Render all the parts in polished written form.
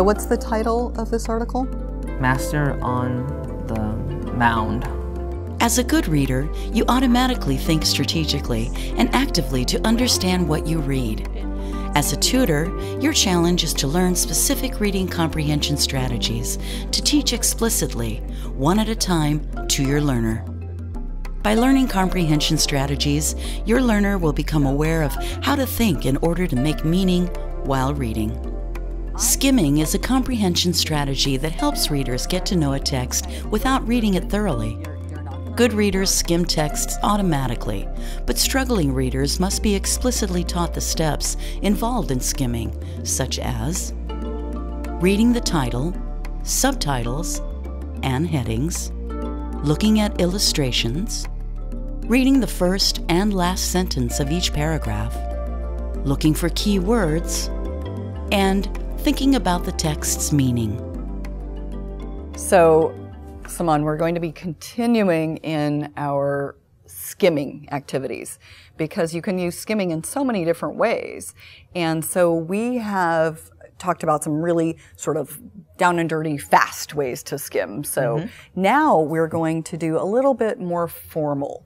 So what's the title of this article? Master on the Mound. As a good reader, you automatically think strategically and actively to understand what you read. As a tutor, your challenge is to learn specific reading comprehension strategies to teach explicitly, one at a time, to your learner. By learning comprehension strategies, your learner will become aware of how to think in order to make meaning while reading. Skimming is a comprehension strategy that helps readers get to know a text without reading it thoroughly. Good readers skim texts automatically, but struggling readers must be explicitly taught the steps involved in skimming, such as reading the title, subtitles, and headings, looking at illustrations, reading the first and last sentence of each paragraph, looking for key words, and thinking about the text's meaning. So, Simone, we're going to be continuing in our skimming activities because you can use skimming in so many different ways. And so we have talked about some really sort of down and dirty, fast ways to skim. So now we're going to do a little bit more formal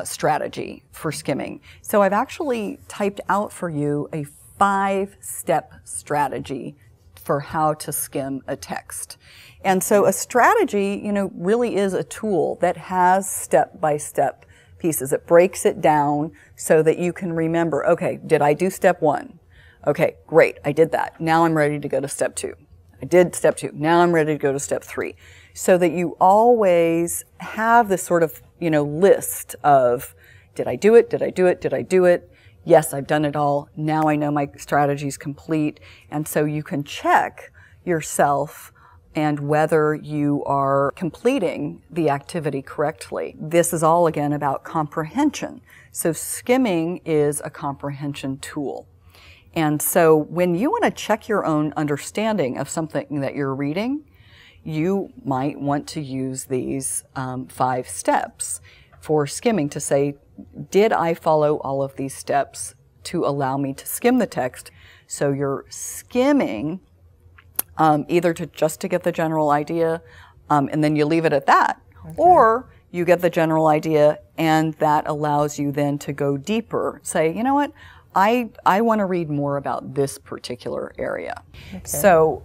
strategy for skimming. So I've actually typed out for you a 5-step strategy for how to skim a text. And so a strategy, really is a tool that has step-by-step pieces. It breaks it down so that you can remember, okay, did I do step 1? Okay, great, I did that. Now I'm ready to go to step 2. I did step 2. Now I'm ready to go to step 3. So that you always have this sort of, list of, did I do it? Did I do it? Did I do it? Yes, I've done it all. Now I know my strategy's complete. And so you can check yourself and whether you are completing the activity correctly. This is all, again, about comprehension. So skimming is a comprehension tool. And so when you want to check your own understanding of something that you're reading, you might want to use these 5 steps for skimming to say, did I follow all of these steps to allow me to skim the text? So you're skimming either just to get the general idea, and then you leave it at that, or you get the general idea, and that allows you then to go deeper. Say, you know what, I want to read more about this particular area. Okay. So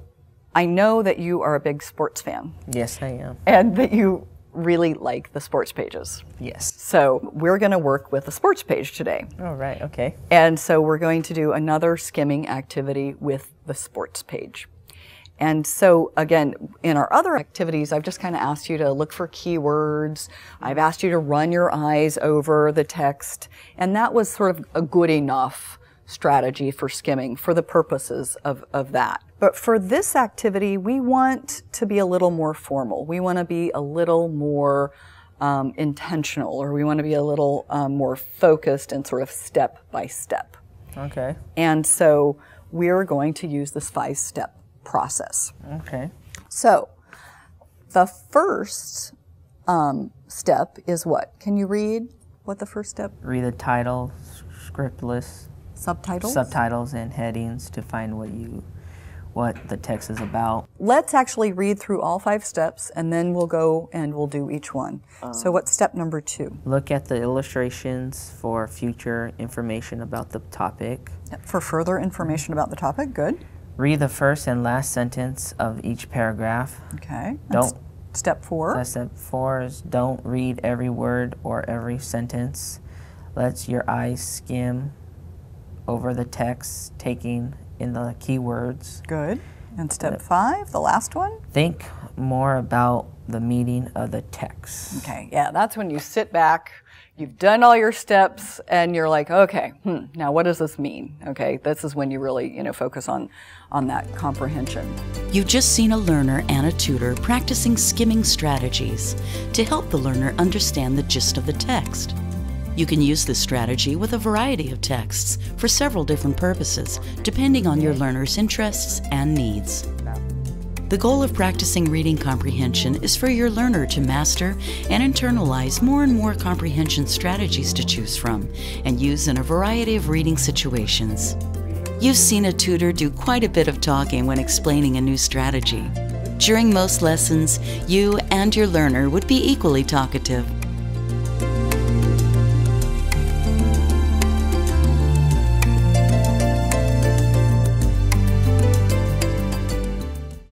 I know that you are a big sports fan. Yes, I am. And that you really like the sports pages. Yes. So we're going to work with the sports page today. All right, okay. And so we're going to do another skimming activity with the sports page. And so, again, in our other activities, I've just kind of asked you to look for keywords. I've asked you to run your eyes over the text. And that was sort of a good enough strategy for skimming for the purposes of that. But for this activity, we want to be a little more formal. We want to be a little more intentional, or we want to be a little more focused and sort of step by step. Okay. And so we're going to use this 5-step process. Okay. So the first step is what? Can you read what the first step? Read the title, script list, subtitles, and headings to find what the text is about. Let's actually read through all 5 steps, and then we'll go and we'll do each one. So what's step number 2? Look at the illustrations for future information about the topic. For further information about the topic, good. Read the first and last sentence of each paragraph. Okay. Step 4. Step 4 is don't read every word or every sentence. Let your eyes skim over the text, taking in the keywords. Good. And step 5, the last one? Think more about the meaning of the text. Okay, yeah, that's when you sit back, you've done all your steps, and you're like, okay, now what does this mean? Okay, this is when you really, focus on that comprehension. You've just seen a learner and a tutor practicing skimming strategies to help the learner understand the gist of the text. You can use this strategy with a variety of texts for several different purposes, depending on your learner's interests and needs. The goal of practicing reading comprehension is for your learner to master and internalize more and more comprehension strategies to choose from and use in a variety of reading situations. You've seen a tutor do quite a bit of talking when explaining a new strategy. During most lessons, you and your learner would be equally talkative.